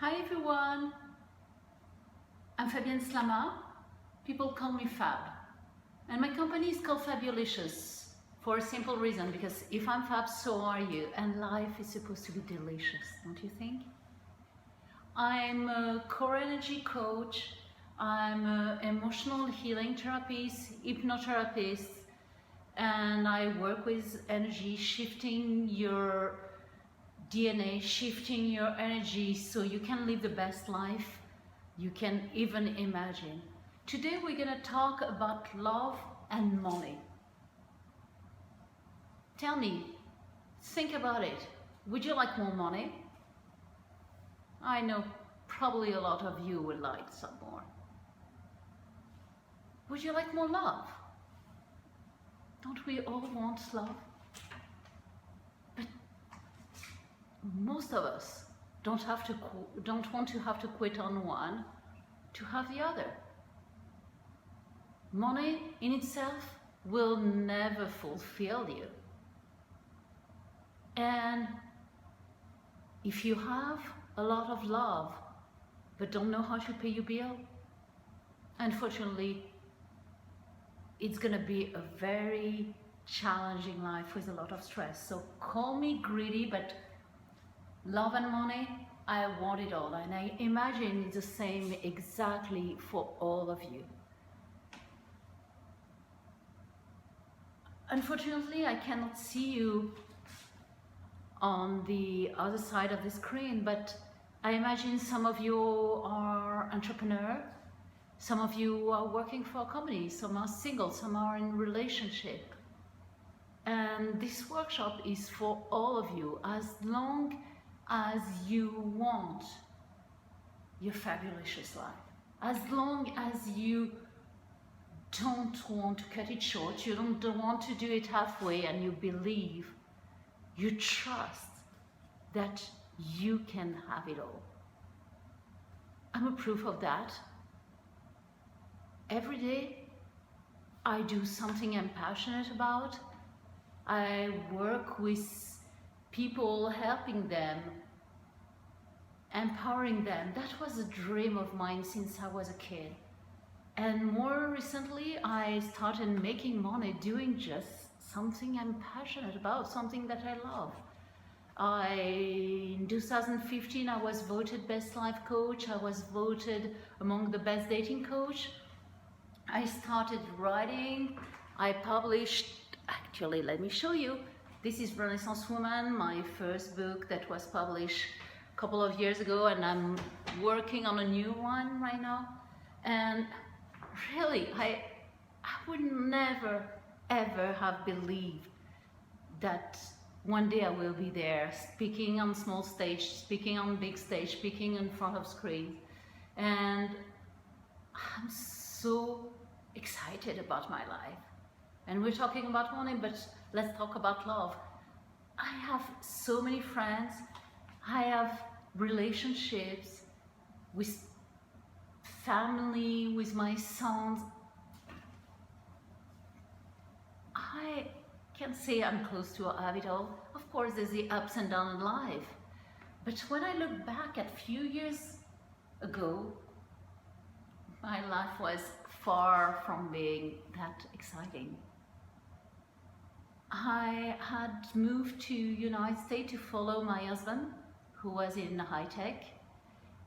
Hi everyone, I'm Fabienne Slama. People call me Fab. And my company is called Fabulicious for a simple reason, because if I'm Fab, so are you. And life is supposed to be delicious, don't you think? I'm a core energy coach. I'm an emotional healing therapist, hypnotherapist, and I work with energy, shifting your DNA, shifting your energy so you can live the best life you can even imagine. Today we're going to talk about love and money. Tell me, think about it. Would you like more money? I know probably a lot of you would like some more. Would you like more love? Don't we all want love? But most of us don't want to have to quit on one to have the other. Money in itself will never fulfill you. And if you have a lot of love but don't know how to pay your bill, unfortunately, it's gonna be a very challenging life with a lot of stress. So call me greedy, but love and money, I want it all. And I imagine it's the same exactly for all of you. Unfortunately, I cannot see you on the other side of the screen, but I imagine some of you are entrepreneur, some of you are working for a company, some are single, some are in relationship. And this workshop is for all of you, as long as you want your fabulous life, as long as you don't want to cut it short, you don't want to do it halfway, and you believe, you trust that you can have it all. I'm a proof of that. Every day I do something I'm passionate about. I work with people, helping them, empowering them. That was a dream of mine since I was a kid. And more recently, I started making money doing just something I'm passionate about, something that I love. In 2015, I was voted best life coach. I was voted among the best dating coach. I started writing. I published, actually, let me show you. This is Renaissance Woman, my first book that was published a couple of years ago, and I'm working on a new one right now. And really, I would never, ever have believed that one day I will be there, speaking on small stage, speaking on big stage, speaking in front of screens. And I'm so excited about my life. And we're talking about money, but let's talk about love. I have so many friends. I have relationships with family, with my sons. I can't say I'm close to have it all. Of course, there's the ups and downs in life. But when I look back at a few years ago, my life was far from being that exciting. I had moved to United States to follow my husband, who was in high tech.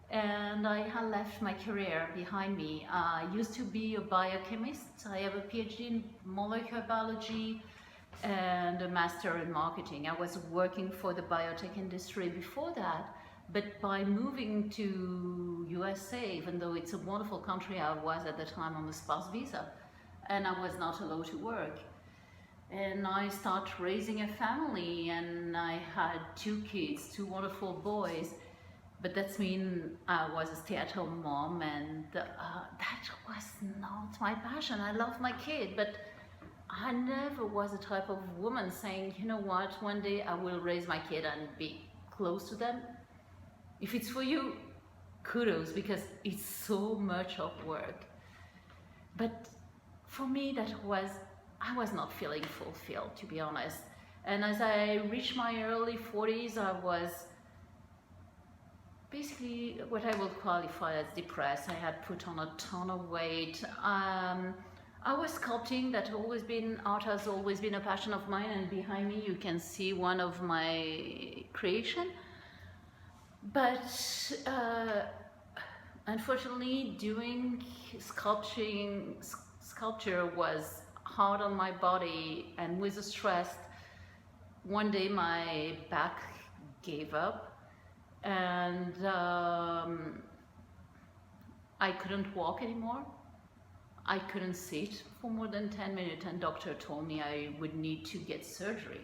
And I had left my career behind me. I used to be a biochemist. I have a PhD in molecular biology and a master in marketing. I was working for the biotech industry before that, but by moving to USA, even though it's a wonderful country, I was at the time on a spouse visa, and I was not allowed to work. And I started raising a family, and I had 2 kids, 2 wonderful boys. But that means I was a stay-at-home mom, and that was not my passion. I love my kid, but I never was the type of woman saying, you know what, one day I will raise my kid and be close to them. If it's for you, kudos, because it's so much of work. But for me, I was not feeling fulfilled, to be honest. And as I reached my early 40s, I was basically what I will qualify as depressed. I had put on a ton of weight. I was sculpting. Art has always been a passion of mine, and behind me you can see one of my creation. But unfortunately, doing sculpture was hard on my body, and with the stress, one day my back gave up, and I couldn't walk anymore. I couldn't sit for more than 10 minutes, and doctor told me I would need to get surgery.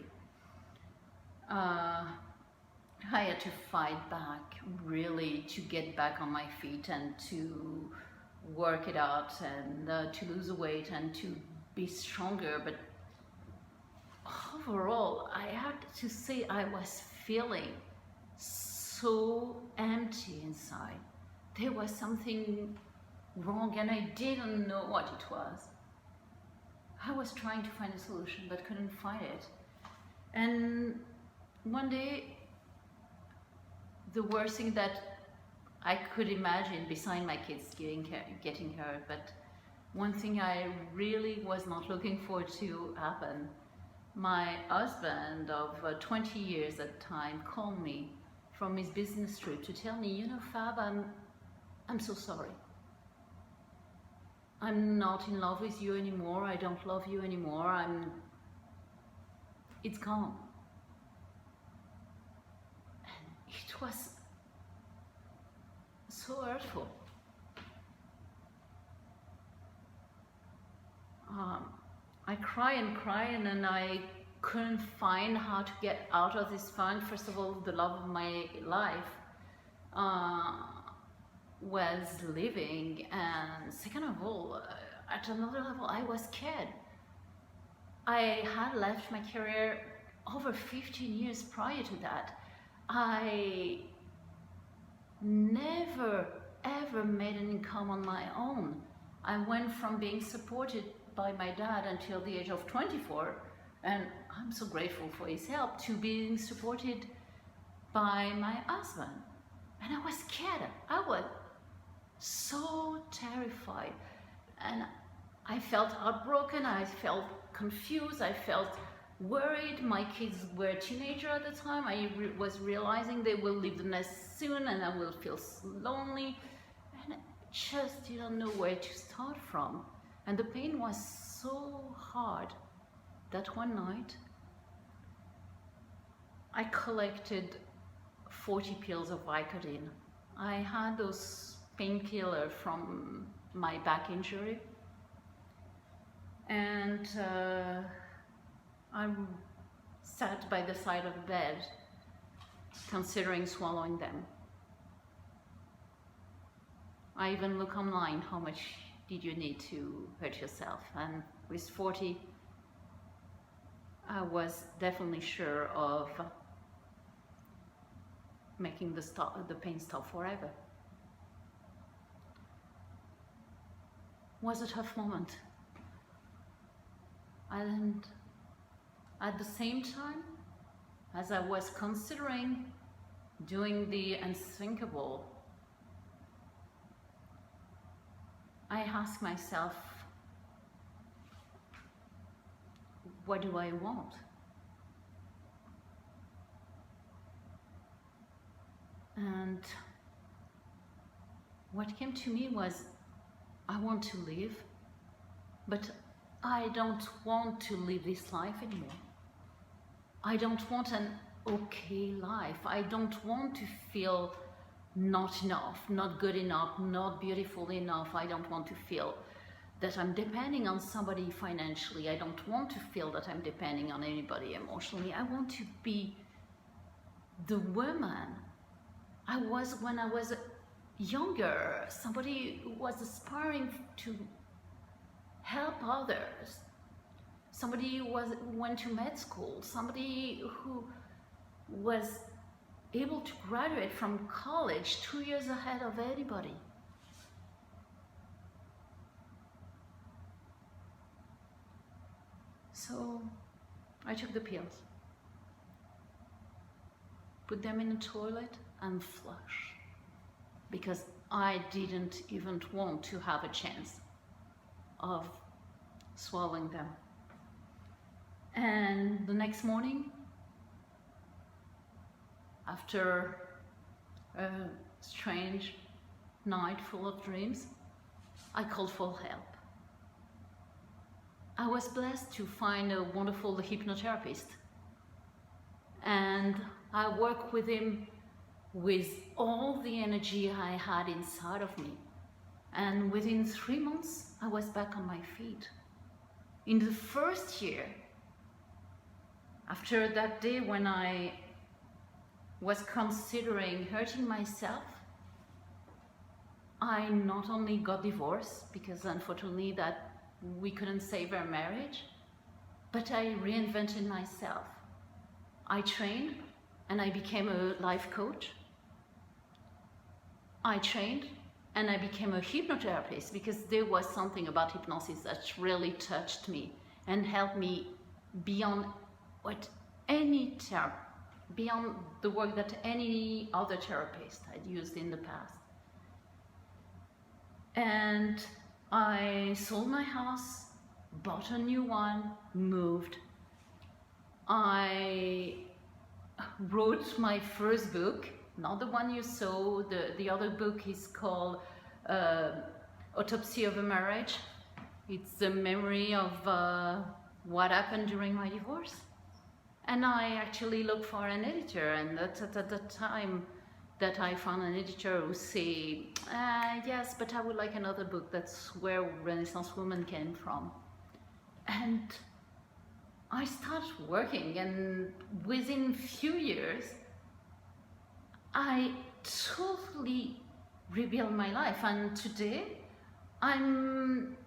I had to fight back really to get back on my feet and to work it out and to lose weight and to be stronger. But overall, I have to say I was feeling so empty inside. There was something wrong and I didn't know what it was. I was trying to find a solution but couldn't find it. And one day, the worst thing that I could imagine, beside my kids getting hurt, but one thing I really was not looking forward to happen. My husband of 20 years at the time called me from his business trip to tell me, you know, Fab, I'm so sorry. I'm not in love with you anymore. I don't love you anymore. It's gone. It was so hurtful. I cried and cried, and then I couldn't find how to get out of this funk. First of all, the love of my life was leaving, and second of all, at another level, I was scared. I had left my career over 15 years prior to that. I never ever made an income on my own. I went from being supported by my dad until the age of 24, and I'm so grateful for his help, to being supported by my husband. And I was scared. I was so terrified, and I felt heartbroken, I felt confused, I felt worried. My kids were teenagers at the time. I was realizing they will leave the nest soon and I will feel lonely, and I just didn't know where to start from. And the pain was so hard that one night I collected 40 pills of Vicodin. I had those painkillers from my back injury, and I sat by the side of the bed considering swallowing them. I even look online, how much did you need to hurt yourself? And with 40, I was definitely sure of making the pain stop forever. It was a tough moment. And at the same time, as I was considering doing the unthinkable, I asked myself, what do I want? And what came to me was, I want to live, but I don't want to live this life anymore. I don't want an okay life. I don't want to feel not enough, not good enough, not beautiful enough. I don't want to feel that I'm depending on somebody financially. I don't want to feel that I'm depending on anybody emotionally. I want to be the woman I was when I was younger, somebody who was aspiring to help others, somebody who went to med school, somebody who was able to graduate from college 2 years ahead of anybody. So I took the pills, put them in the toilet and flush. because I didn't even want to have a chance of swallowing them. And the next morning, after a strange night full of dreams, I called for help. I was blessed to find a wonderful hypnotherapist, and I worked with him with all the energy I had inside of me. And within 3 months, I was back on my feet. In the first year, after that day when I was considering hurting myself, I not only got divorced, because unfortunately that we couldn't save our marriage, but I reinvented myself. I trained and I became a life coach. I trained and I became a hypnotherapist, because there was something about hypnosis that really touched me and helped me beyond beyond the work that any other therapist had used in the past. And I sold my house, bought a new one, moved. I wrote my first book, not the one you saw. The other book is called Autopsy of a Marriage. It's the memory of what happened during my divorce. And I actually looked for an editor, and that's at the time that I found an editor who said, yes, but I would like another book. That's where Renaissance Woman came from. And I started working, and within a few years, I totally rebuilt my life. And today, I'm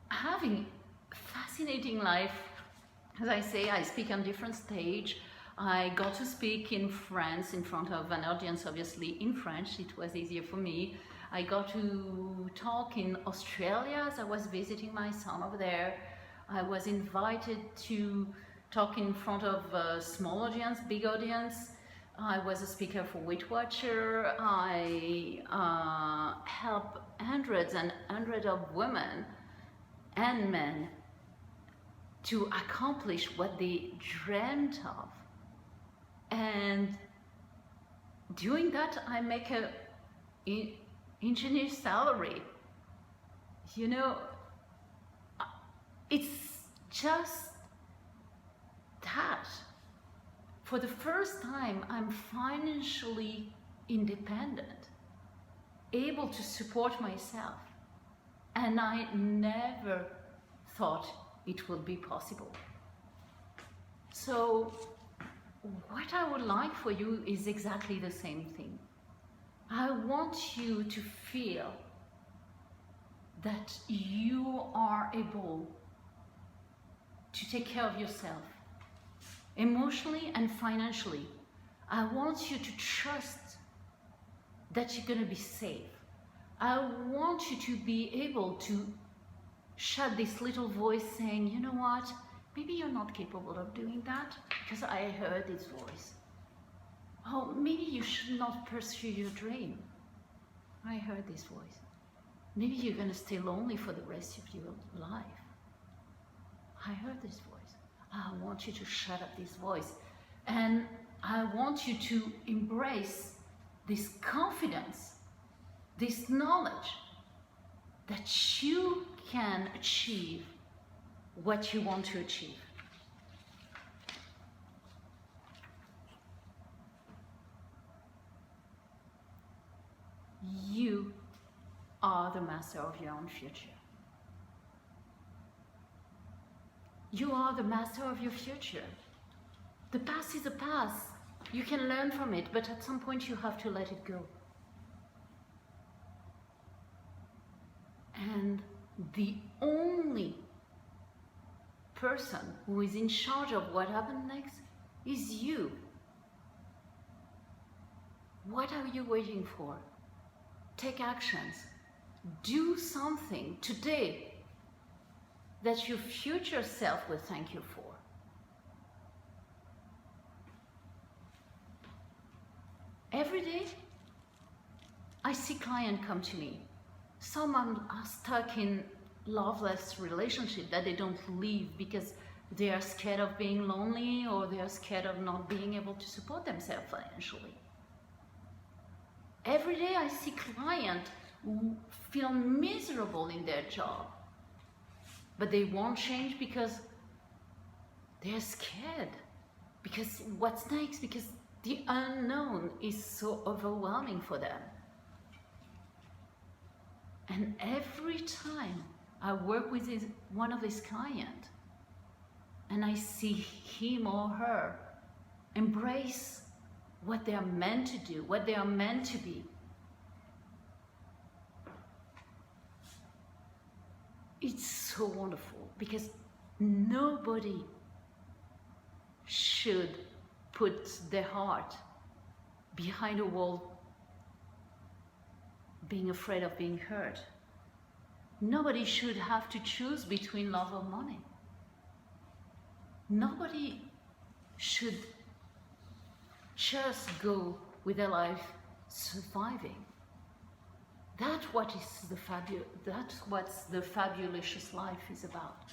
having a fascinating life. As I say, I speak on different stages. I got to speak in France in front of an audience, obviously in French. It was easier for me. I got to talk in Australia as I was visiting my son over there. I was invited to talk in front of a small audience, big audience. I was a speaker for Weight Watcher. I helped hundreds and hundreds of women and men to accomplish what they dreamt of. And doing that, I make a engineer salary. You know, it's just that. For the first time, I'm financially independent, able to support myself. And I never thought it would be possible. So what I would like for you is exactly the same thing. I want you to feel that you are able to take care of yourself, emotionally and financially. I want you to trust that you're going to be safe. I want you to be able to shut this little voice saying, you know what, maybe you're not capable of doing that, because I heard this voice. Oh, maybe you should not pursue your dream. I heard this voice. Maybe you're going to stay lonely for the rest of your life. I heard this voice. I want you to shut up this voice. And I want you to embrace this confidence, this knowledge that you can achieve what you want to achieve. You are the master of your own future. You are the master of your future. The past is the past. You can learn from it, but at some point you have to let it go. And the only person who is in charge of what happened next is you. What are you waiting for? Take actions. Do something today that your future self will thank you for. Every day, I see clients come to me. Some are stuck in loveless relationship that they don't leave because they are scared of being lonely, or they are scared of not being able to support themselves financially. Every day I see clients who feel miserable in their job, but they won't change because they're scared. Because what's next? Because the unknown is so overwhelming for them. And every time I work with one of these clients, and I see him or her embrace what they are meant to do, what they are meant to be, it's so wonderful, because nobody should put their heart behind a wall being afraid of being hurt. Nobody should have to choose between love or money. Nobody should just go with their life surviving. That's what the fabulous life is about.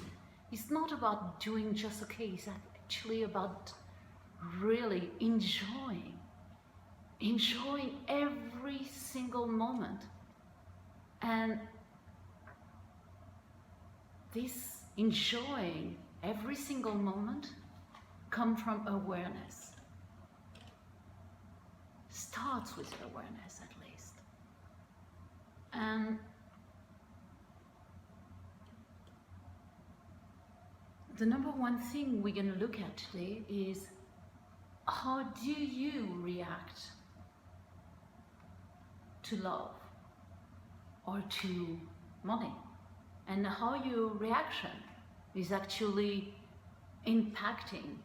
It's not about doing just okay. It's actually about really enjoying every single moment. And this enjoying every single moment comes from awareness. Starts with awareness, at least. And the number one thing we're going to look at today is, how do you react to love or to money? And how your reaction is actually impacting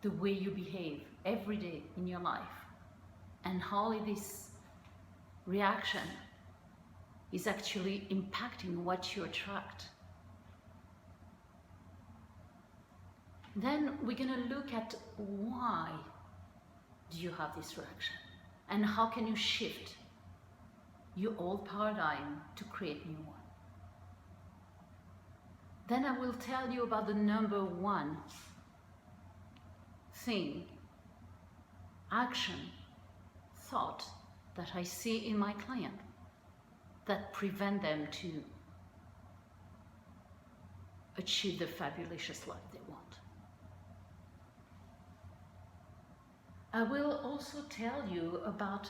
the way you behave every day in your life, and how this reaction is actually impacting what you attract. Then we're going to look at why do you have this reaction, and how can you shift your old paradigm to create new one. Then I will tell you about the number one thing, action, thought that I see in my client that prevent them to achieve the fabulous life they want. I will also tell you about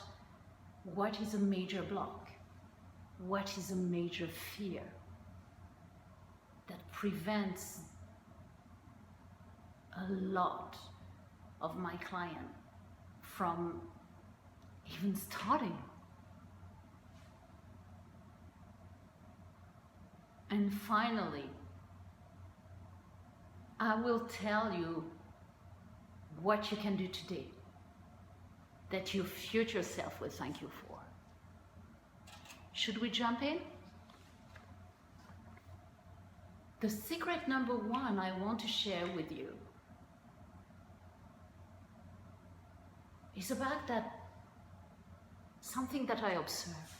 what is a major block, what is a major fear that prevents a lot of my client from even starting. And finally, I will tell you what you can do today that your future self will thank you for. Should we jump in? The secret number one I want to share with you is about something that I observe.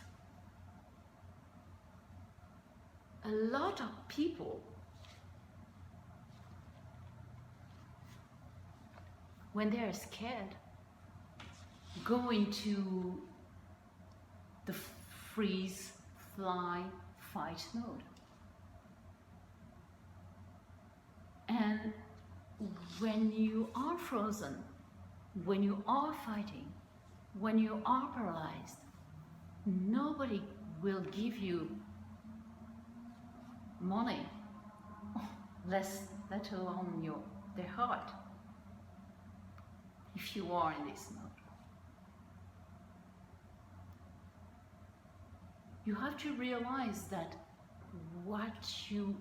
A lot of people, when they are scared, go into the freeze, fly, fight mode. And when you are frozen, when you are fighting, when you are paralyzed, nobody will give you money, let alone their heart, if you are in this mode. You have to realize that what you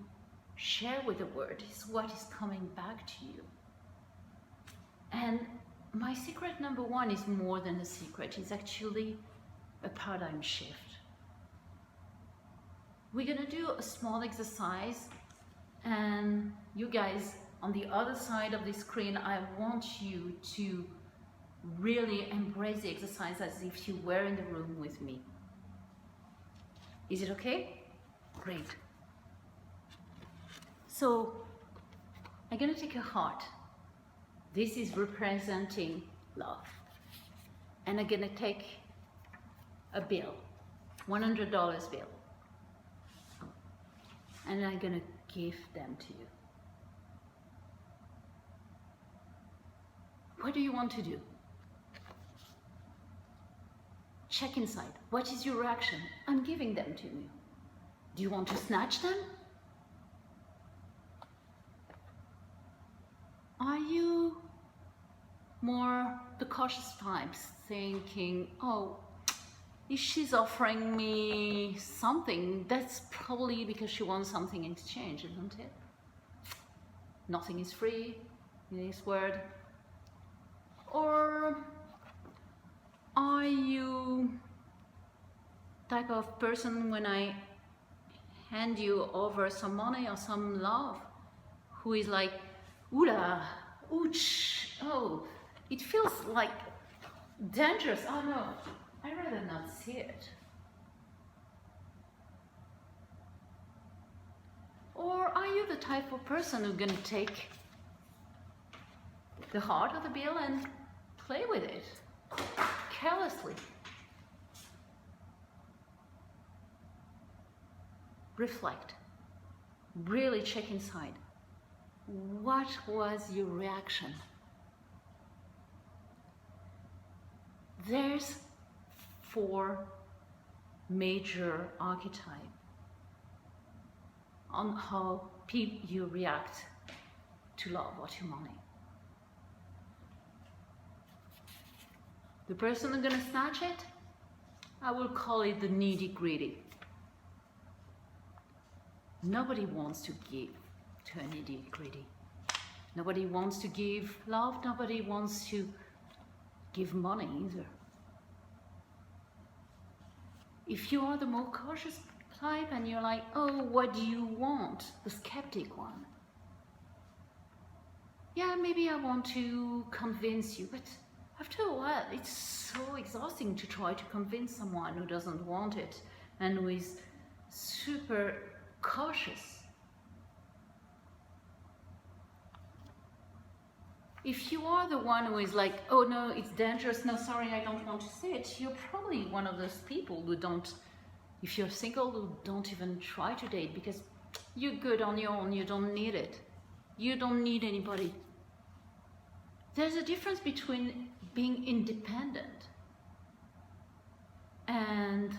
share with the world is what is coming back to you. And my secret number one is more than a secret. It's actually a paradigm shift. We're gonna do a small exercise, and you guys on the other side of the screen, I want you to really embrace the exercise as if you were in the room with me. Is it okay? Great. So I'm gonna take a heart. This is representing love. And I'm gonna take a bill, $100 bill. And I'm gonna give them to you. What do you want to do? Check inside. What is your reaction? I'm giving them to you. Do you want to snatch them? Are you more the cautious types, thinking, oh, if she's offering me something, that's probably because she wants something in exchange, isn't it? Nothing is free in this word. Or are you type of person, when I hand you over some money or some love, who is like, ooh-la, ouch, oh, it feels like dangerous, oh no, I'd rather not see it. Or are you the type of person who's gonna take the heart of the bill and play with it carelessly? Reflect. Really check inside. What was your reaction? There's 4 major archetypes on how you react to love or to money. The person who's gonna snatch it, I will call it the needy greedy. Nobody wants to give to a needy greedy. Nobody wants to give love, nobody wants to give money either. If you are the more cautious type and you're like, oh, what do you want? The skeptic one. Yeah, maybe I want to convince you, but after a while, it's so exhausting to try to convince someone who doesn't want it and who is super cautious. If you are the one who is like, oh no, it's dangerous, no, sorry, I don't want to see it, you're probably one of those people who don't, if you're single, who don't even try to date because you're good on your own, you don't need it. You don't need anybody. There's a difference between being independent and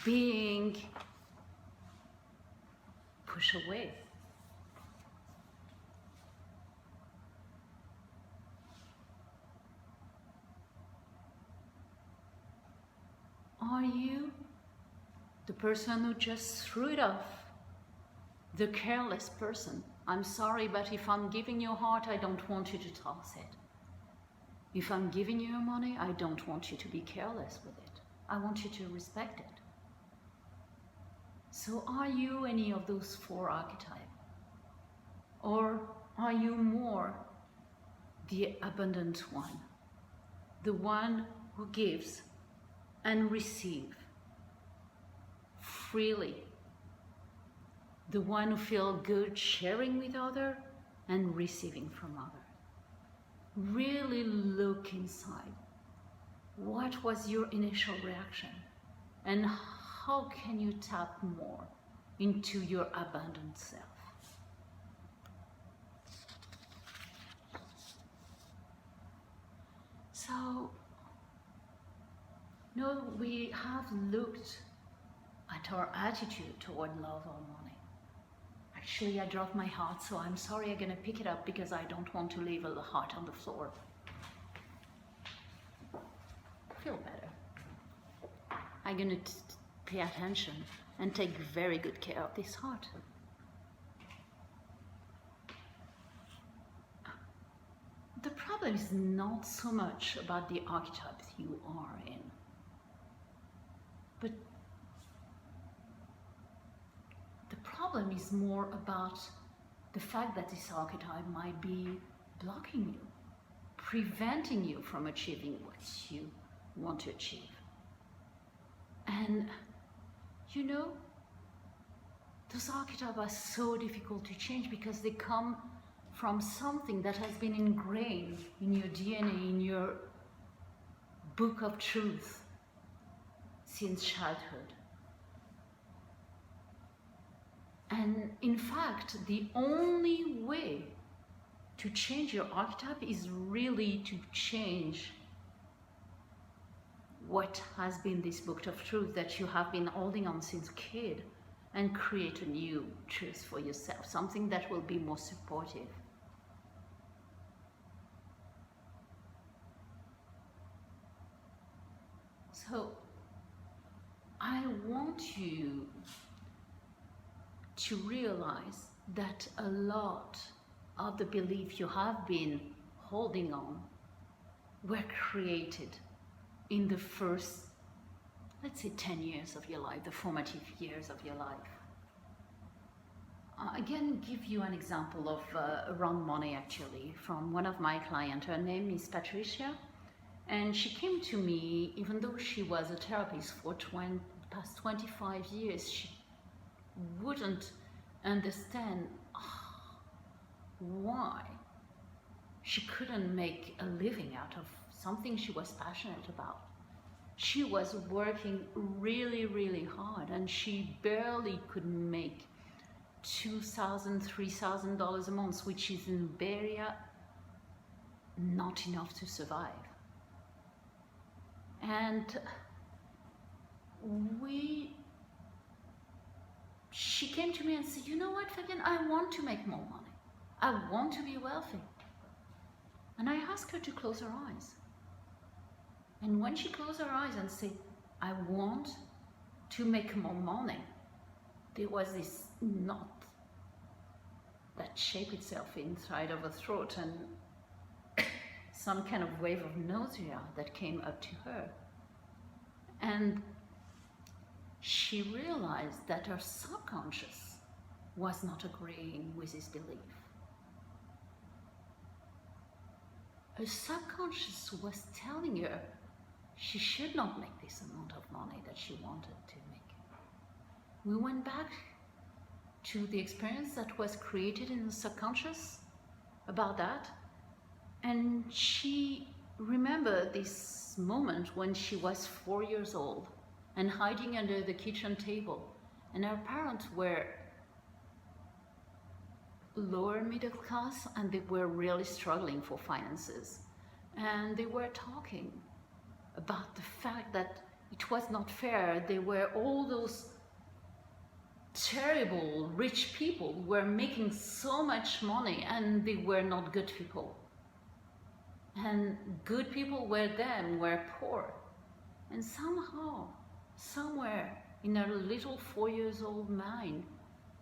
being pushed away. Are you the person who just threw it off? The careless person? I'm sorry, but if I'm giving you a heart, I don't want you to toss it. If I'm giving you your money, I don't want you to be careless with it. I want you to respect it. So are you any of those 4 archetypes? Or are you more the abundant one? The one who gives and receives freely. The one who feels good sharing with others and receiving from others. Really look inside. What was your initial reaction? And how can you tap more into your abundant self? So, no, we have looked at our attitude toward love or money. Actually, I dropped my heart, so I'm sorry, I'm gonna pick it up because I don't want to leave a heart on the floor. Feel better. I'm gonna pay attention and take very good care of this heart. The problem is not so much about the archetypes you are in, but the problem is more about the fact that this archetype might be blocking you preventing you from achieving what you want to achieve. And you know, those archetypes are so difficult to change because they come from something that has been ingrained in your DNA, in your book of truth since childhood. And in fact, the only way to change your archetype is really to change what has been this book of truth that you have been holding on since kid, and create a new truth for yourself, something that will be more supportive. So I want you to realize that a lot of the beliefs you have been holding on were created in the first, let's say, 10 years of your life, the formative years of your life. I can give you an example of around money, actually, from one of my clients. Her name is Patricia, and she came to me, even though she was a therapist for the past 25 years, she wouldn't understand why she couldn't make a living out of something she was passionate about. She was working really, really hard, and she barely could make $2,000, $3,000 a month, which is in Bay Area not enough to survive. And she came to me and said, you know what, Fabienne, I want to make more money. I want to be wealthy. And I asked her to close her eyes. And when she closed her eyes and said, I want to make more money, there was this knot that shaped itself inside of her throat, and some kind of wave of nausea that came up to her. And she realized that her subconscious was not agreeing with this belief. Her subconscious was telling her she should not make this amount of money that she wanted to make. We went back to the experience that was created in the subconscious about that, and she remembered this moment when she was 4 years old and hiding under the kitchen table, and her parents were lower middle class, and they were really struggling for finances, and they were talking about the fact that it was not fair. There were all those terrible rich people who were making so much money, and they were not good people, and good people were poor. And somehow, somewhere in her little 4 years old mind,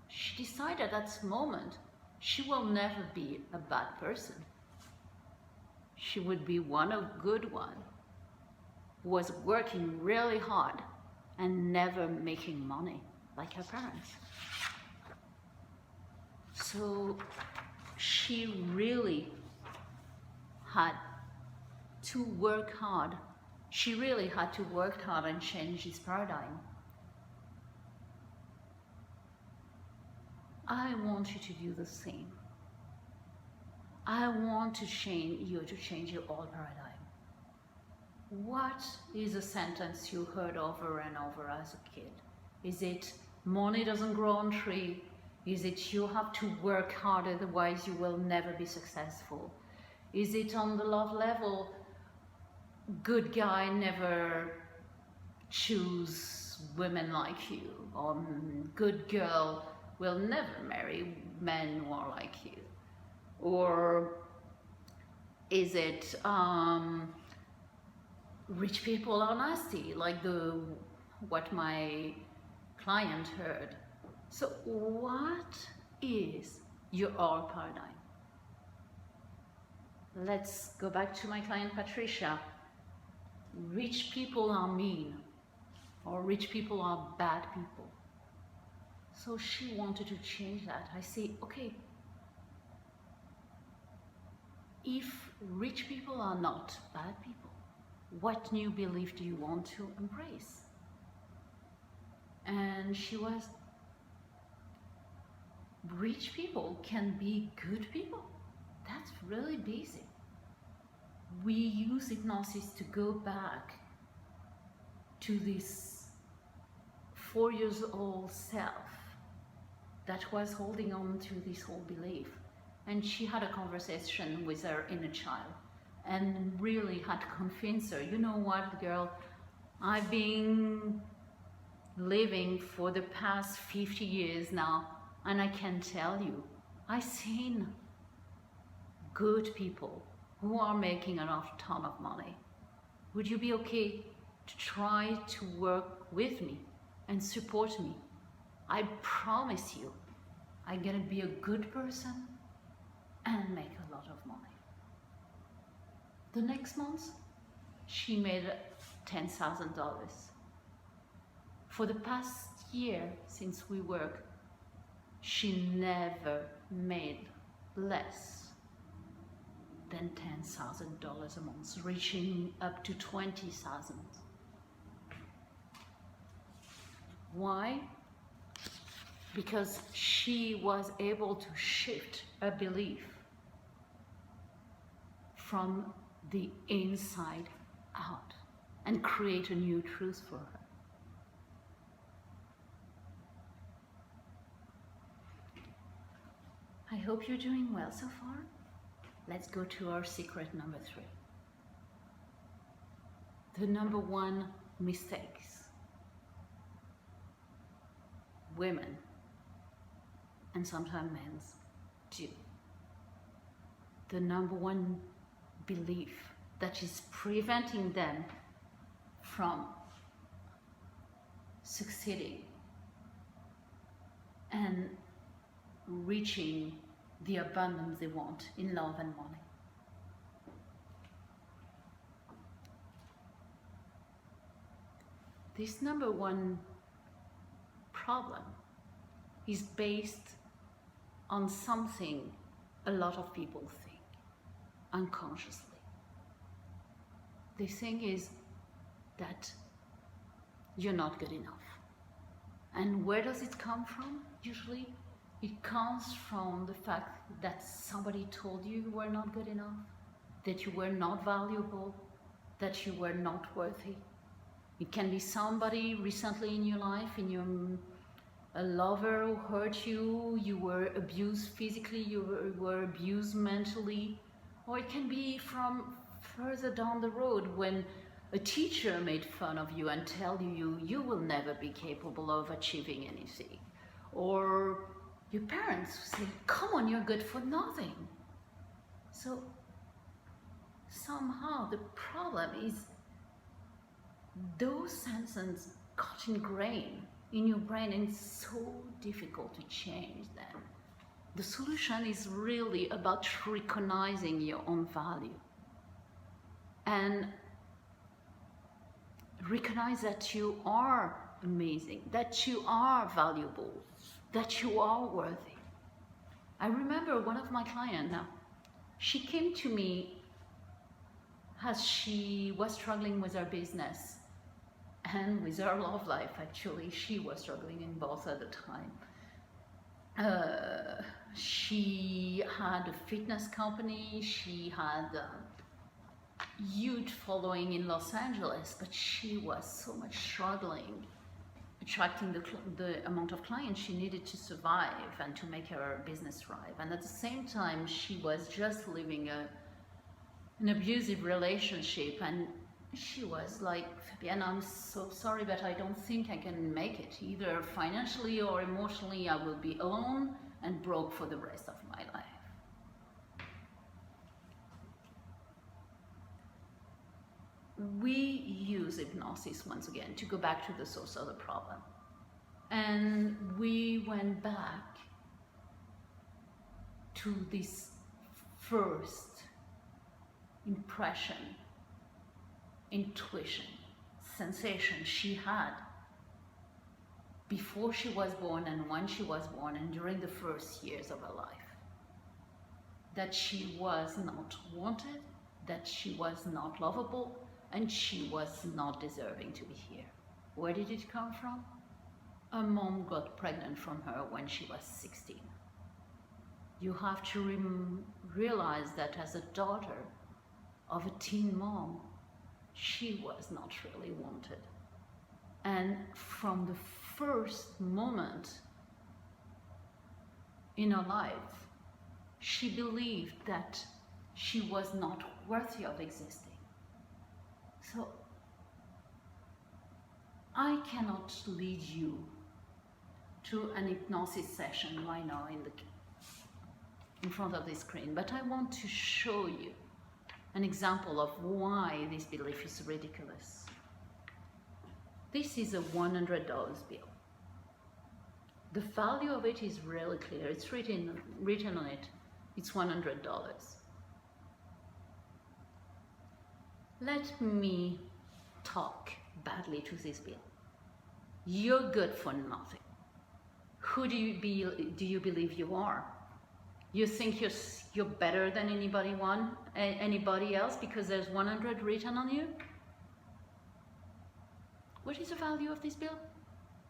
she decided at that moment she will never be a bad person. She would be a good one, who was working really hard and never making money like her parents. So she really had to work hard. She really had to work hard and change this paradigm. I want you to do the same. I want to change you to change your old paradigm. What is a sentence you heard over and over as a kid? Is it money doesn't grow on tree? Is it you have to work hard, otherwise you will never be successful? Is it on the love level, good guy never choose women like you, or good girl will never marry men who are like you? Or is it rich people are nasty, like what my client heard? So what is your old paradigm? Let's go back to my client Patricia. Rich people are mean, or rich people are bad people. So she wanted to change that. I say, okay, if rich people are not bad people, what new belief do you want to embrace? And she was, rich people can be good people. That's really basic. We use hypnosis to go back to this 4-year-old self that was holding on to this whole belief. And she had a conversation with her inner child and really had to convince her, you know what, girl, I've been living for the past 50 years now, and I can tell you, I've seen good people who are making a ton of money. Would you be okay to try to work with me and support me? I promise you, I'm gonna be a good person and make a lot of money. The next month, she made $10,000. For the past year since we work, she never made less than $10,000 a month, reaching up to $20,000. Why? Because she was able to shift a belief from the inside out and create a new truth for her. I hope you're doing well so far. Let's go to our secret number 3. The number 1 mistakes women and sometimes men do. The number 1 belief that is preventing them from succeeding and reaching the abundance they want in love and money. This number 1 problem is based on something a lot of people think unconsciously. The thing is that you're not good enough. And where does it come from? Usually it comes from the fact that somebody told you you were not good enough, that you were not valuable, that you were not worthy. It can be somebody recently in your life, a lover who hurt you, you were abused physically, you were abused mentally, or it can be from further down the road when a teacher made fun of you and tell you will never be capable of achieving anything, or your parents say, come on, you're good for nothing. So somehow the problem is those sentences got ingrained in your brain, and it's so difficult to change them. The solution is really about recognizing your own value and recognize that you are amazing, that you are valuable, that you are worthy. I remember one of my clients now, she came to me as she was struggling with her business and with her love life. Actually, she was struggling in both at the time. She had a fitness company, she had a huge following in Los Angeles, but she was so much struggling attracting the amount of clients she needed to survive and to make her business thrive. And at the same time, she was just living an abusive relationship, and she was like, Fabienne, I'm so sorry, but I don't think I can make it. Either financially or emotionally, I will be alone and broke for the rest of my life. We use hypnosis once again to go back to the source of the problem. And we went back to this first impression, intuition, sensation she had before she was born and when she was born and during the first years of her life. that she was not wanted, that she was not lovable, and she was not deserving to be here. Where did it come from? Her mom got pregnant from her when she was 16. You have to realize that as a daughter of a teen mom, she was not really wanted. And from the first moment in her life, she believed that she was not worthy of existing. So I cannot lead you to an hypnosis session right now in front of the screen, but I want to show you an example of why this belief is ridiculous. This is a $100 bill. The value of it is really clear. It's written on it. It's $100. Let me talk badly to this bill. You're good for nothing. Who do you believe you are? You think you're better than anybody else because there's 100 written on you? What is the value of this bill?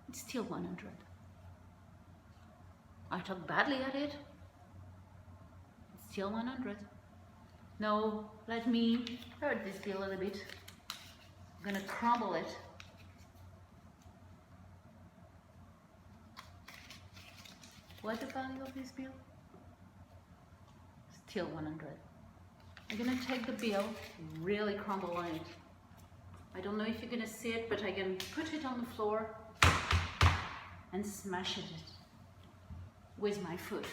It's still 100. I talk badly at it. It's still 100. No, let me hurt this bill a little bit. I'm gonna crumble it. What's the value of this bill? Still 100. I'm gonna take the bill, really crumble on it. I don't know if you're gonna see it, but I can put it on the floor and smash it with my foot.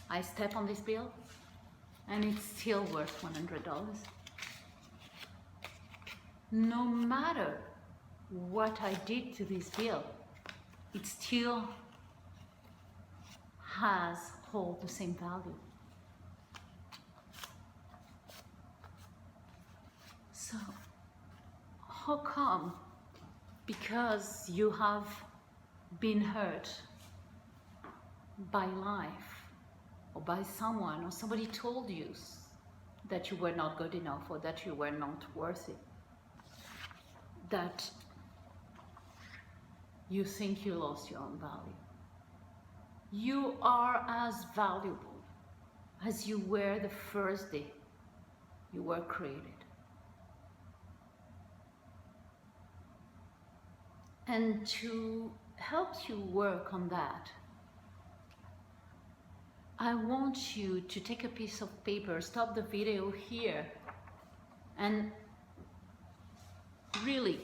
I step on this bill and it's still worth $100. No matter what I did to this bill, it still holds the same value. So, how come? Because you have been hurt by life or by someone, or somebody told you that you were not good enough or that you were not worthy, that you think you lost your own value. You are as valuable as you were the first day you were created. And to help you work on that, I want you to take a piece of paper, stop the video here, and really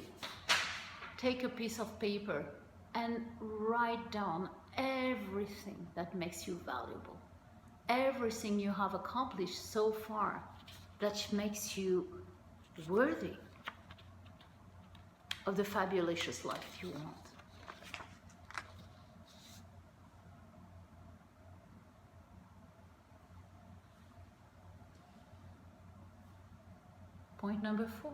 take a piece of paper and write down everything that makes you valuable, everything you have accomplished so far that makes you worthy of the fabulous life you want. Point number 4.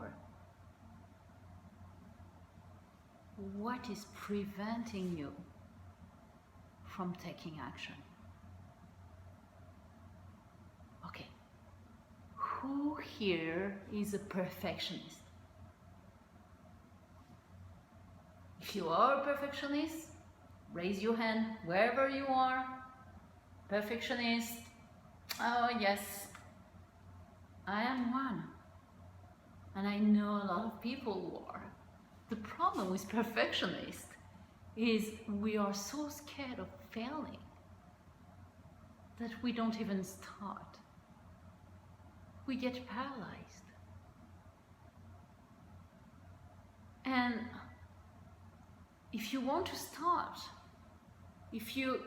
What is preventing you from taking action? Okay, who here is a perfectionist? If you are a perfectionist, raise your hand wherever you are. Perfectionist. Oh yes, I am one. And I know a lot of people who are. The problem with perfectionists is we are so scared of failing that we don't even start. We get paralyzed. And if you want to start, if you're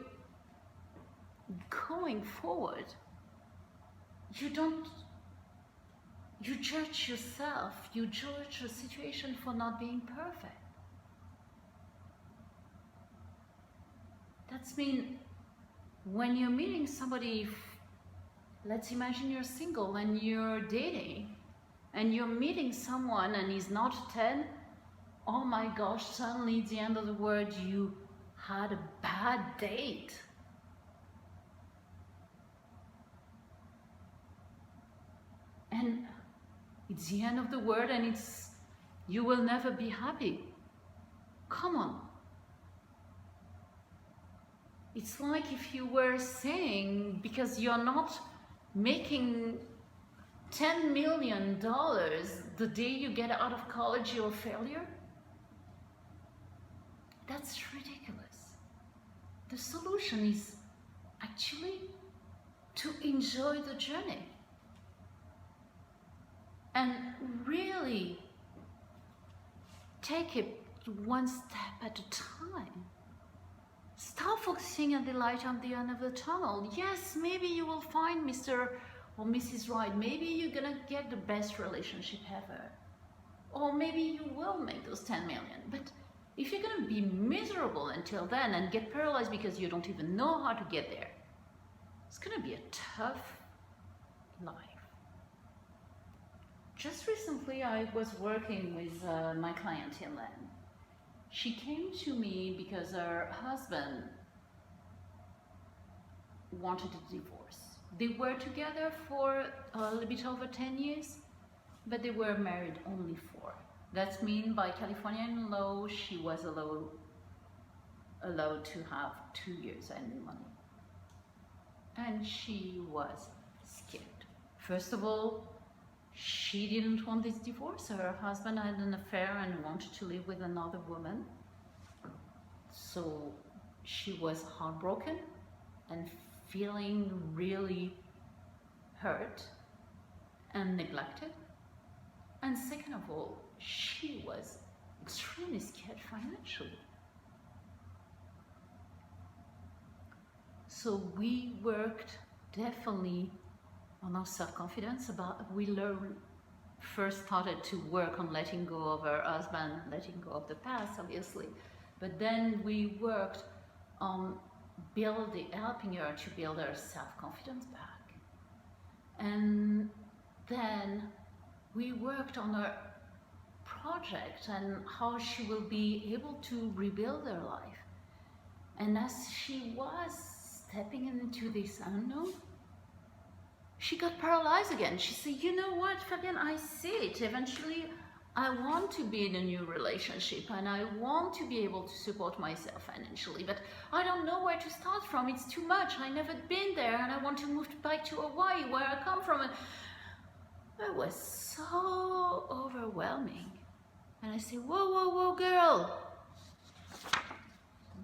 going forward, you judge yourself, you judge the situation for not being perfect. That's mean when you're meeting somebody, let's imagine you're single and you're dating, and you're meeting someone and he's not a 10, oh my gosh, suddenly at the end of the word you had a bad date. and it's the end of the world, and you will never be happy. Come on. It's like if you were saying, because you're not making $10 million the day you get out of college, you're a failure. That's ridiculous. The solution is actually to enjoy the journey and really take it one step at a time. Stop focusing on the light on the end of the tunnel. Yes, maybe you will find Mr. or Mrs. Right. Maybe you're gonna get the best relationship ever. Or maybe you will make those 10 million. But if you're gonna be miserable until then and get paralyzed because you don't even know how to get there, it's gonna be a tough life. Just recently I was working with my client Helen. She came to me because her husband wanted a divorce. They were together for a little bit over 10 years, but they were married only 4. That means by Californian law, she was allowed to have 2 years alimony. And she was scared. First of all, she didn't want this divorce. Her husband had an affair and wanted to live with another woman. So she was heartbroken and feeling really hurt and neglected. And second of all, she was extremely scared financially. So we worked definitely on our self-confidence. First started to work on letting go of her husband, letting go of the past, obviously. But then we worked on helping her to build her self-confidence back. And then we worked on her project and how she will be able to rebuild her life. And as she was stepping into this unknown, she got paralyzed again. She said, you know what, Fabienne, I see it. Eventually, I want to be in a new relationship and I want to be able to support myself financially, but I don't know where to start from. It's too much. I've never been there and I want to move back to Hawaii, where I come from. And it was so overwhelming. And I said, whoa, whoa, whoa, girl.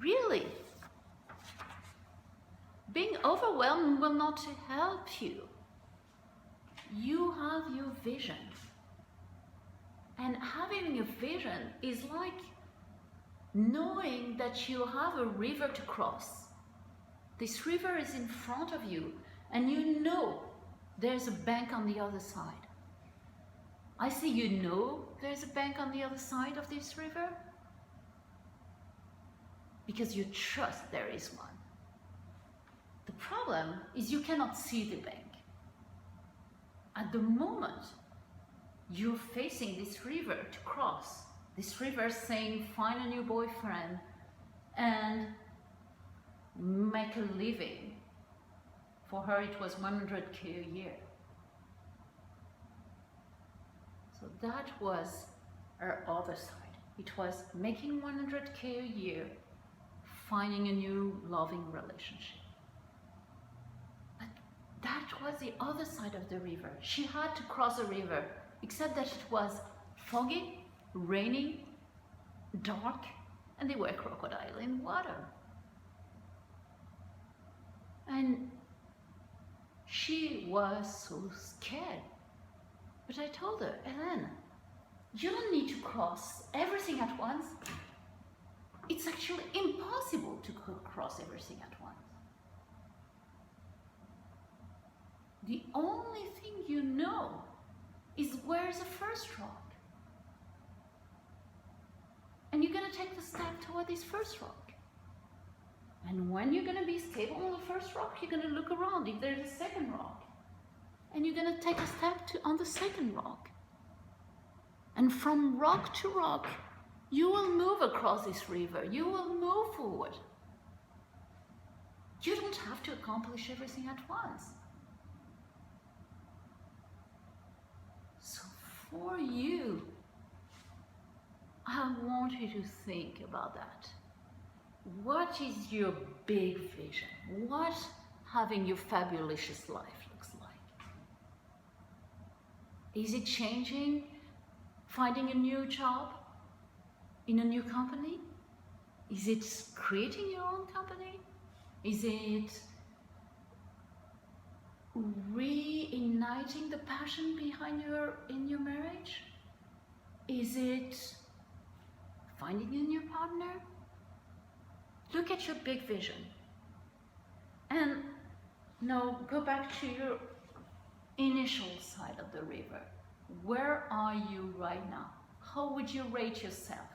Really? Being overwhelmed will not help you. You have your vision. And having a vision is like knowing that you have a river to cross. This river is in front of you and you know there's a bank on the other side. I say you know there's a bank on the other side of this river because you trust there is one. The problem is you cannot see the bank. At the moment you're facing this river to cross, this river saying find a new boyfriend and make a living. For her it was 100K a year. So that was her other side. It was making 100K a year, finding a new loving relationship. But that was the other side of the river. She had to cross a river, except that it was foggy, rainy, dark, and there were crocodiles in water. And she was so scared. But I told her, Hélène, you don't need to cross everything at once. It's actually impossible to cross everything at once. The only thing you know is where's the first rock. And you're going to take the step toward this first rock. And when you're going to be stable on the first rock, you're going to look around if there's a second rock. And you're going to take a step on the second rock. And from rock to rock, you will move across this river. You will move forward. You don't have to accomplish everything at once. for you, I want you to think about that. What is your big vision? What having your fabulous life looks like? Is it changing, finding a new job in a new company? Is it creating your own company? Is it reigniting the passion behind in your marriage? Is it finding a new partner? Look at your big vision. And now go back to your initial side of the river. Where are you right now? How would you rate yourself?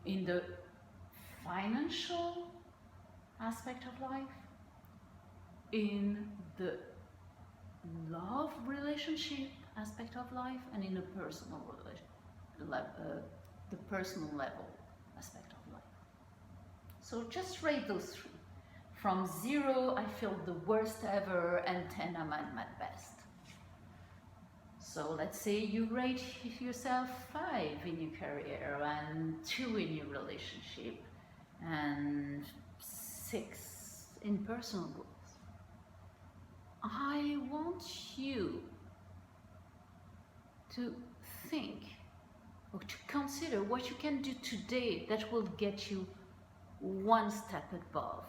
In the financial aspect of life? In the love relationship aspect of life? And in the personal the personal level aspect of life? So just rate those three. From 0, I feel the worst ever, and 10, I'm at my best. So let's say you rate yourself 5 in your career, and 2 in your relationship, and 6 in personal growth. I want you to think or to consider what you can do today that will get you one step above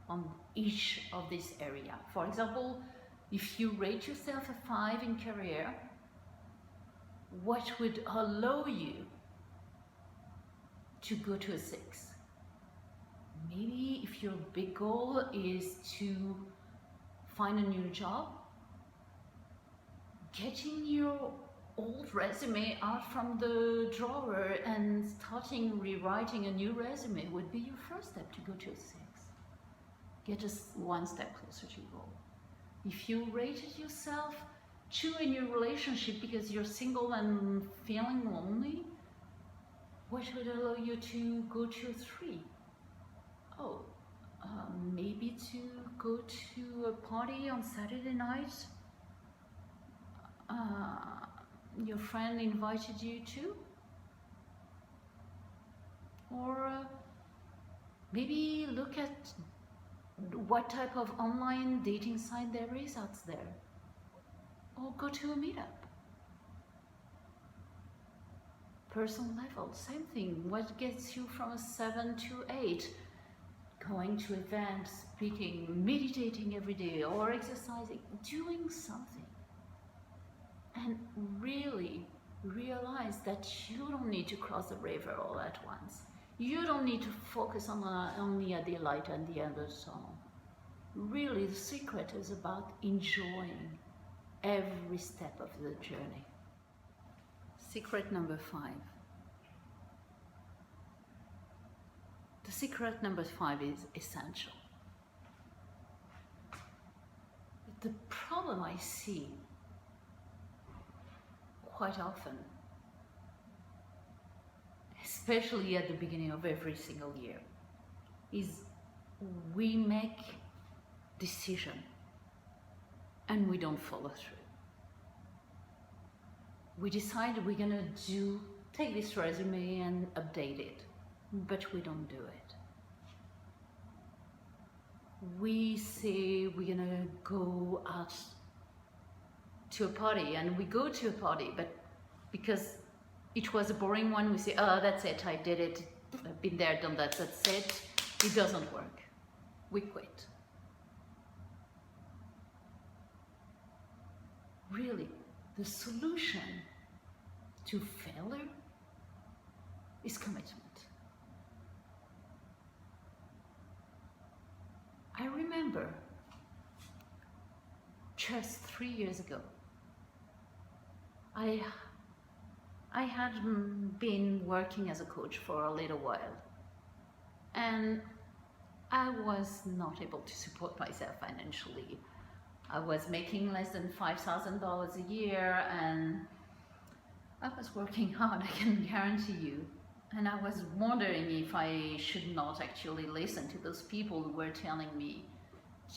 on each of this area. For example, if you rate yourself a 5 in career, what would allow you to go to a 6? Maybe if your big goal is to find a new job, getting your old resume out from the drawer and starting rewriting a new resume would be your first step to go to a 6. Get us one step closer to your goal. If you rated yourself 2 in your relationship because you're single and feeling lonely, what would allow you to go to a 3? Oh, maybe to go to a party on Saturday night. Your friend invited you to, or maybe look at what type of online dating site there is out there, or go to a meetup. Personal level, same thing. What gets you from a 7 to 8? Going to events, speaking, meditating every day, or exercising, doing something. And really realize that you don't need to cross the river all at once. You don't need to focus on only at the light and the end of the tunnel. Really, the secret is about enjoying every step of the journey. Secret number 5. The secret number 5 is essential. The problem I see quite often, especially at the beginning of every single year, is we make decision and we don't follow through. We decide we're gonna take this resume and update it, but we don't do it. We say we're gonna go out to a party, and we go to a party, but because it was a boring one, we say, oh, that's it, I did it, I've been there, done that, that's it. It doesn't work. We quit. Really, the solution to failure is commitment. I remember just 3 years ago, I had been working as a coach for a little while, and I was not able to support myself financially. I was making less than $5,000 a year, and I was working hard, I can guarantee you. And I was wondering if I should not actually listen to those people who were telling me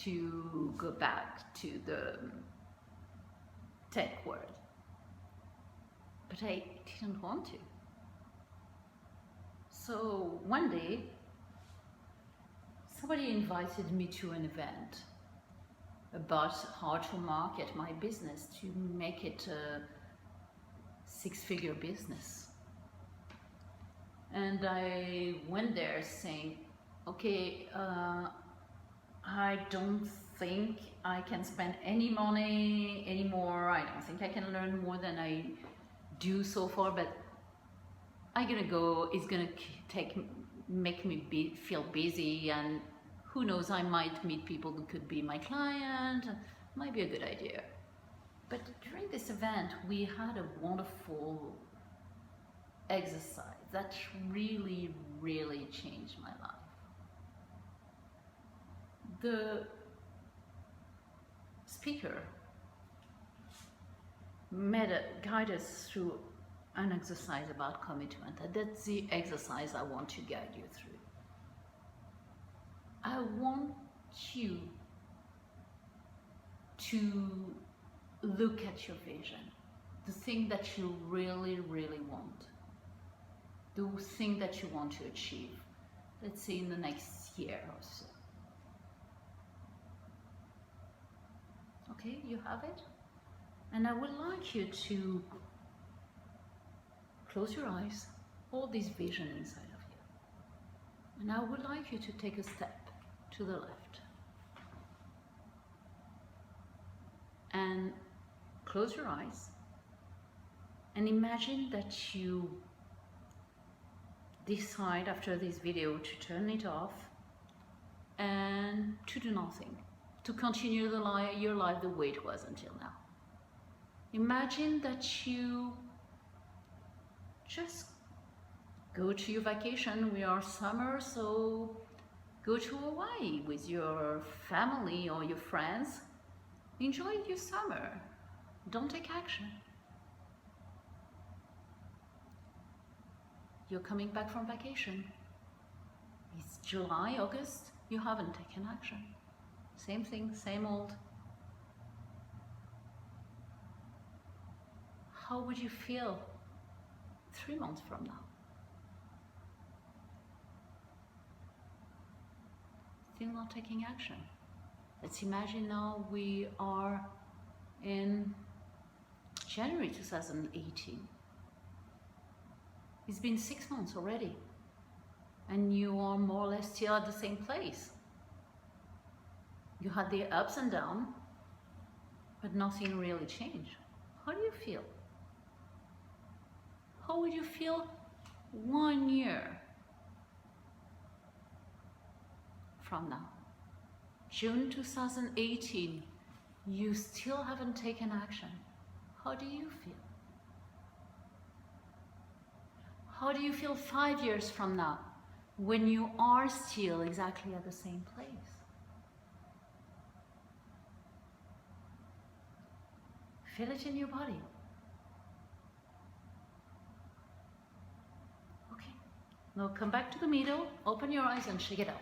to go back to the tech world. but I didn't want to. So one day, somebody invited me to an event about how to market my business to make it a six-figure business. And I went there saying, okay, I don't think I can spend any money anymore. I don't think I can learn more than I do so far, but I'm gonna go. It's gonna make me feel busy, and who knows, I might meet people who could be my client. Might be a good idea. But during this event, we had a wonderful exercise that really, really changed my life. The speaker guided us through an exercise about commitment, and that's the exercise I want to guide you through. I want you to look at your vision, the thing that you really, really want, the thing that you want to achieve, let's say in the next year or so. Okay, you have it? And I would like you to close your eyes, hold this vision inside of you. And I would like you to take a step to the left. And close your eyes and imagine that you decide after this video to turn it off and to do nothing, to continue your life the way it was until now. Imagine that you just go to your vacation. We are summer, so go to Hawaii with your family or your friends. Enjoy your summer. Don't take action. You're coming back from vacation. It's July, August. You haven't taken action. Same thing, same old. How would you feel 3 months from now? Still not taking action. Let's imagine now we are in January 2018. It's been 6 months already, and you are more or less still at the same place. You had the ups and downs, but nothing really changed. How do you feel? How would you feel 1 year from now? June 2018, you still haven't taken action. How do you feel? How do you feel 5 years from now when you are still exactly at the same place? Feel it in your body. Okay, now come back to the middle, open your eyes and shake it out.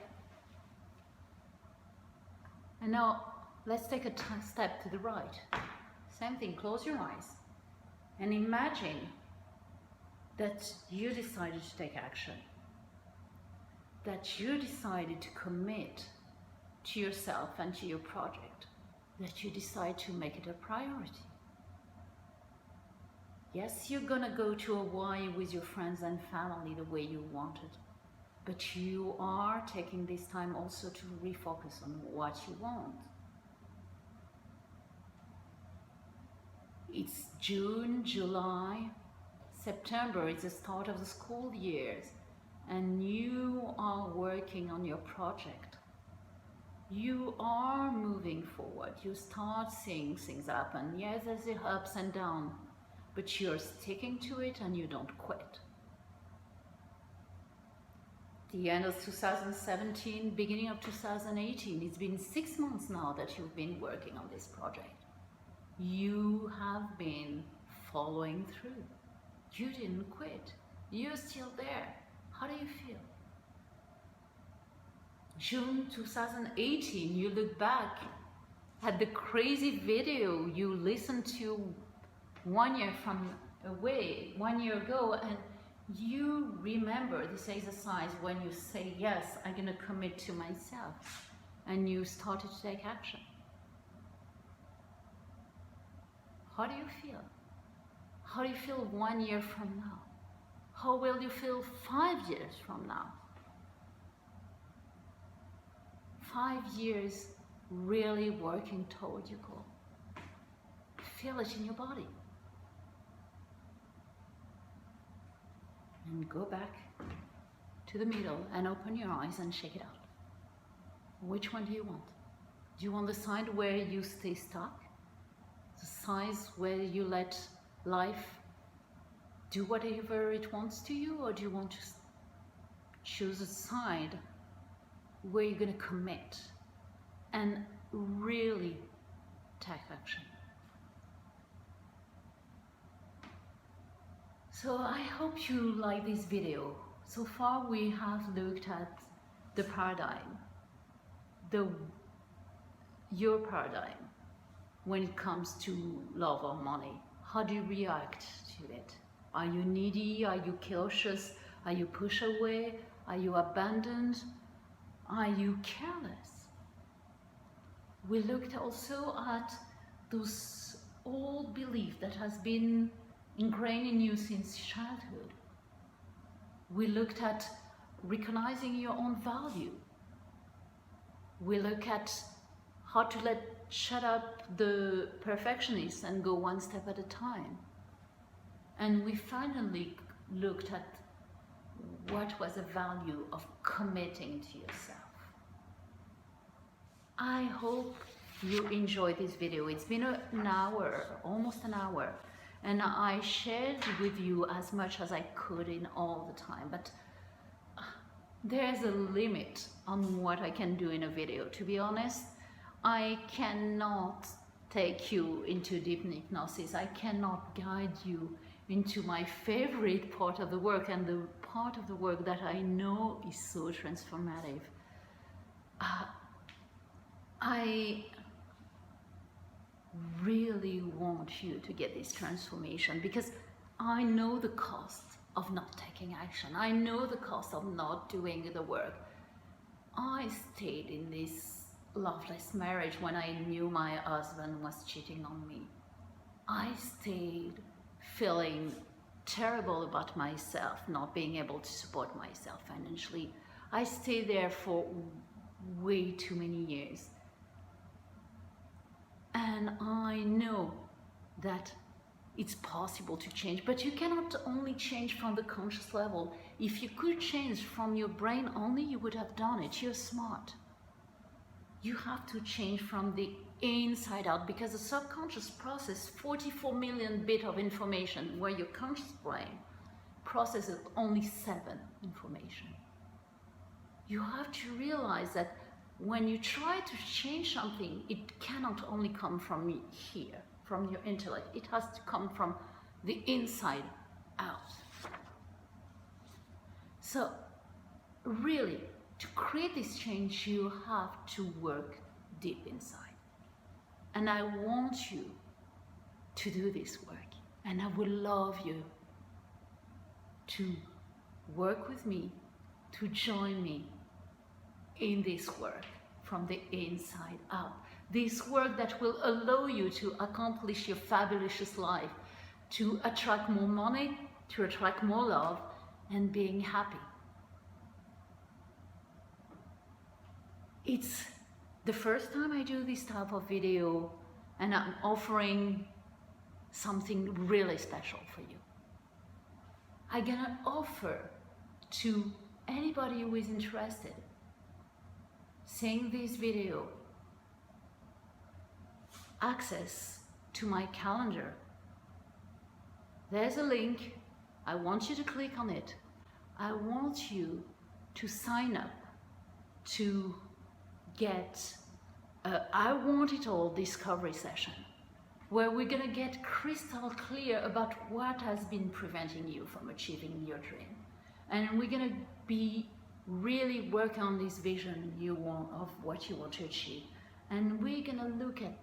And now let's take a step to the right. Same thing, close your eyes and imagine that you decided to take action, that you decided to commit to yourself and to your project, that you decide to make it a priority. Yes, you're gonna go to Hawaii with your friends and family the way you wanted, but you are taking this time also to refocus on what you want. It's June, July, September is the start of the school years, and you are working on your project. You are moving forward. You start seeing things happen. Yes, there's the ups and downs, but you're sticking to it and you don't quit. The end of 2017, beginning of 2018, it's been 6 months now that you've been working on this project. You have been following through. You didn't quit. You're still there. How do you feel? June 2018, you look back at the crazy video you listened to 1 year from away 1 year ago, and you remember this exercise when you say, yes, I'm going to commit to myself, and you started to take action. How do you feel? How do you feel 1 year from now? How will you feel 5 years from now? 5 years really working toward your goal. Feel it in your body. And go back to the middle and open your eyes and shake it out. Which one do you want? Do you want the side where you stay stuck? The side where you let life do whatever it wants to you? Or do you want to choose a side where you're going to commit and really take action? So I hope you like this video. So far we have looked at the paradigm, your paradigm when it comes to love or money. How do you react to it? Are you needy? Are you cautious? Are you pushed away? Are you abandoned? Are you careless? We looked also at those old beliefs that has been ingrained in you since childhood. We looked at recognizing your own value. We look at how to shut up the perfectionists and go one step at a time. And we finally looked at what was the value of committing to yourself. I hope you enjoyed this video. It's been an hour, almost an hour, and I shared with you as much as I could in all the time, but there's a limit on what I can do in a video. To be honest, I cannot take you into deep hypnosis. I cannot guide you into my favorite part of the work, and the part of the work that I know is so transformative. I really want you to get this transformation, because I know the cost of not taking action. I know the cost of not doing the work. I stayed in this loveless marriage when I knew my husband was cheating on me. I stayed feeling terrible about myself, not being able to support myself financially. I stayed there for way too many years. And I know that it's possible to change, but you cannot only change from the conscious level. If you could change from your brain only, you would have done it. You're smart. You have to change from the inside out, because the subconscious processes 44 million bits of information, where your conscious brain processes only 7 information. You have to realize that when you try to change something, it cannot only come from here, from your intellect. It has to come from the inside out. So really, to create this change, you have to work deep inside. And I want you to do this work. And I would love you to work with me, to join me in this work from the inside out. This work that will allow you to accomplish your fabulous life, to attract more money, to attract more love, and being happy. It's the first time I do this type of video, and I'm offering something really special for you. I'm gonna offer to anybody who is interested, seeing this video, access to my calendar. There's a link. I want you to click on it. I want you to sign up to get I Want It All discovery session, where we're gonna get crystal clear about what has been preventing you from achieving your dream. And we're gonna be really working on this vision you want of what you want to achieve. And we're gonna look at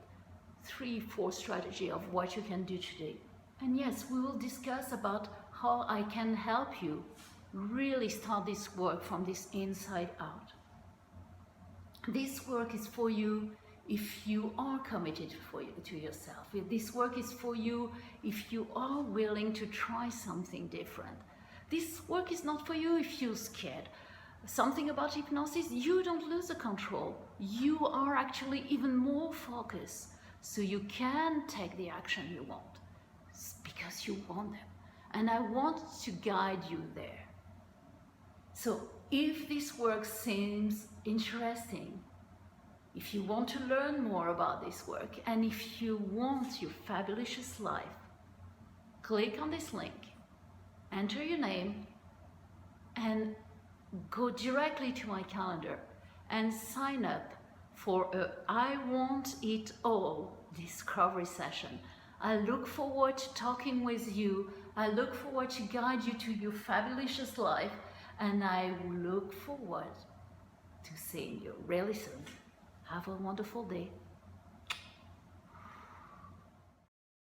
3-4 strategies of what you can do today And yes, we will discuss about how I can help you really start this work from this inside out. This work is for you if you are committed to yourself. This work is for you if you are willing to try something different. This work is not for you if you're scared. Something about hypnosis, you don't lose the control. You are actually even more focused, so you can take the action you want because you want them. And I want to guide you there. So if this work seems interesting, if you want to learn more about this work, and if you want your fabulous life, click on this link, enter your name, and go directly to my calendar and sign up for a I Want It All discovery session. I look forward to talking with you. I look forward to guide you to your fabulous life, and I look forward to seeing you really soon. Have a wonderful day.